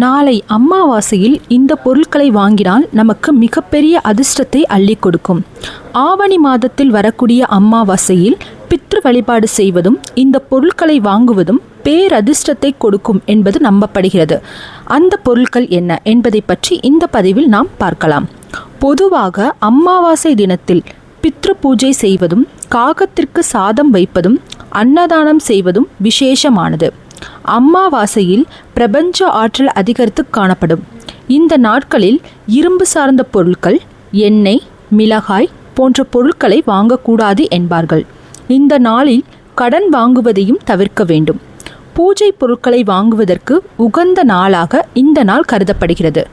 நாளை அமாவாசையில் இந்த பொருட்களை வாங்கினால் நமக்கு மிகப்பெரிய அதிர்ஷ்டத்தை அள்ளி கொடுக்கும். ஆவணி மாதத்தில் வரக்கூடிய அமாவாசையில் பித்ரு வழிபாடு செய்வதும் இந்த பொருட்களை வாங்குவதும் பேரதிர்ஷ்டத்தை கொடுக்கும் என்பது நம்பப்படுகிறது. அந்த பொருட்கள் என்ன என்பதை பற்றி இந்த பதிவில் நாம் பார்க்கலாம். பொதுவாக அமாவாசை தினத்தில் பித்ரு பூஜை செய்வதும் காகத்திற்கு சாதம் வைப்பதும் அன்னதானம் செய்வதும் விசேஷமானது. அமாவாசையில் பிரபஞ்ச ஆற்றல் அதிகரித்து காணப்படும். இந்த நாட்களில் இரும்பு சார்ந்த பொருட்கள், எண்ணெய், மிளகாய் போன்ற பொருட்களை வாங்கக்கூடாது என்பார்கள். இந்த நாளில் கடன் வாங்குவதையும் தவிர்க்க வேண்டும். பூஜை பொருட்களை வாங்குவதற்கு உகந்த நாளாக இந்த நாள் கருதப்படுகிறது.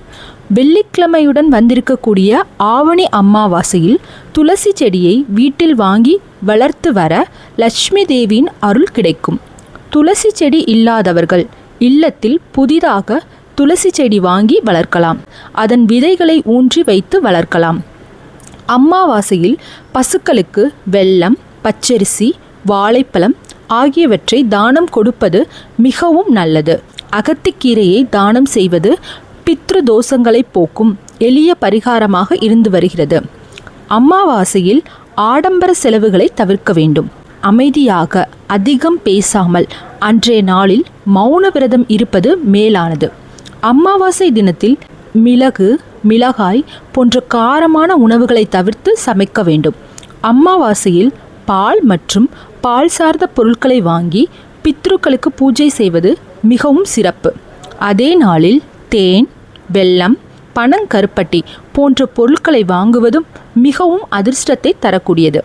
வெள்ளிக்கிழமையுடன் வந்திருக்கக்கூடிய ஆவணி அமாவாசையில் துளசி செடியை வீட்டில் வாங்கி வளர்த்து வர லட்சுமி தேவியின் அருள் கிடைக்கும். துளசி செடி இல்லாதவர்கள் இல்லத்தில் புதிதாக துளசி செடி வாங்கி வளர்க்கலாம். அதன் விதைகளை ஊன்றி வைத்து வளர்க்கலாம். அமாவாசையில் பசுக்களுக்கு வெல்லம், பச்சரிசி, வாழைப்பழம் ஆகியவற்றை தானம் கொடுப்பது மிகவும் நல்லது. அகத்திக்கீரையை தானம் செய்வது பித்ரு தோஷங்களை போக்கும் எளிய பரிகாரமாக இருந்து வருகிறது. அமாவாசையில் ஆடம்பர செலவுகளை தவிர்க்க வேண்டும். அமைதியாக அதிகம் பேசாமல் அன்றைய நாளில் மௌன விரதம் இருப்பது மேலானது. அமாவாசை தினத்தில் மிளகு, மிளகாய் போன்ற காரமான உணவுகளை தவிர்த்து சமைக்க வேண்டும். அமாவாசையில் பால் மற்றும் பால் சார்ந்த பொருட்களை வாங்கி பித்ருக்களுக்கு பூஜை செய்வது மிகவும் சிறப்பு. அதே நாளில் தேன், வெல்லம், பனங்கருப்பட்டி போன்ற பொருட்களை வாங்குவதும் மிகவும் அதிர்ஷ்டத்தை தரக்கூடியது.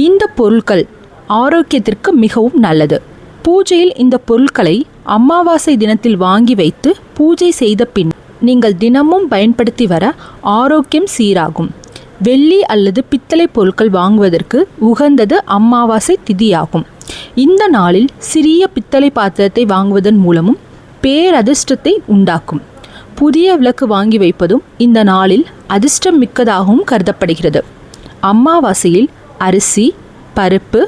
இந்த பொருட்கள் ஆரோக்கியத்திற்கு மிகவும் நல்லது. பூஜையில் இந்த பொருட்களை அமாவாசை தினத்தில் வாங்கி வைத்து பூஜை செய்த பின் நீங்கள் தினமும் பயன்படுத்தி வர ஆரோக்கியம் சீராகும். வெள்ளி அல்லது பித்தளை பொருட்கள் வாங்குவதற்கு உகந்தது அமாவாசை திதியாகும். இந்த நாளில் சிறிய பித்தளை பாத்திரத்தை வாங்குவதன் மூலமும் பேரதிர்ஷ்டத்தை உண்டாக்கும். புதிய விளக்கு வாங்கி வைப்பதும் இந்த நாளில் அதிர்ஷ்டம் மிக்கதாகவும் கருதப்படுகிறது. அமாவாசையில் அரிசி, பருப்பு,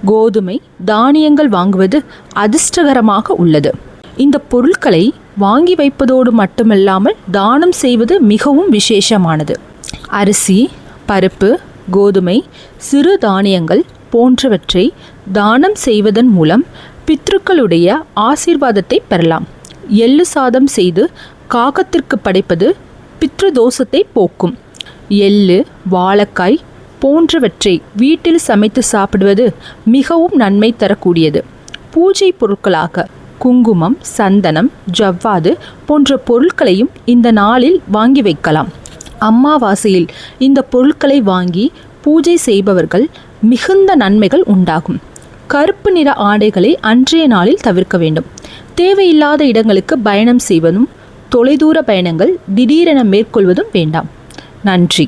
கோதுமை, தானியங்கள் வாங்குவது அதிர்ஷ்டகரமாக உள்ளது. இந்த பொருட்களை வாங்கி வைப்பதோடு மட்டுமல்லாமல் தானம் செய்வது மிகவும் விசேஷமானது. அரிசி, பருப்பு, கோதுமை, சிறு தானியங்கள் போன்றவற்றை தானம் செய்வதன் மூலம் பித்ருக்களுடைய ஆசீர்வாதத்தை பெறலாம். எள்ளு சாதம் செய்து காகத்திற்கு படைப்பது பித்ரு தோஷத்தை போக்கும். எள்ளு, வாழைக்காய் போன்றவற்றை வீட்டில் சமைத்து சாப்பிடுவது மிகவும் நன்மை தரக்கூடியது. பூஜை பொருட்களாக குங்குமம், சந்தனம், ஜவ்வாது போன்ற பொருட்களையும் இந்த நாளில் வாங்கி வைக்கலாம். அமாவாசையில் இந்த பொருட்களை வாங்கி பூஜை செய்பவர்கள் மிகுந்த நன்மைகள் உண்டாகும். கருப்பு நிற ஆடைகளை அன்றைய நாளில் தவிர்க்க வேண்டும். தேவையில்லாத இடங்களுக்கு பயணம் செய்வதும், தொலைதூர பயணங்கள் திடீரென மேற்கொள்வதும் வேண்டாம். நன்றி.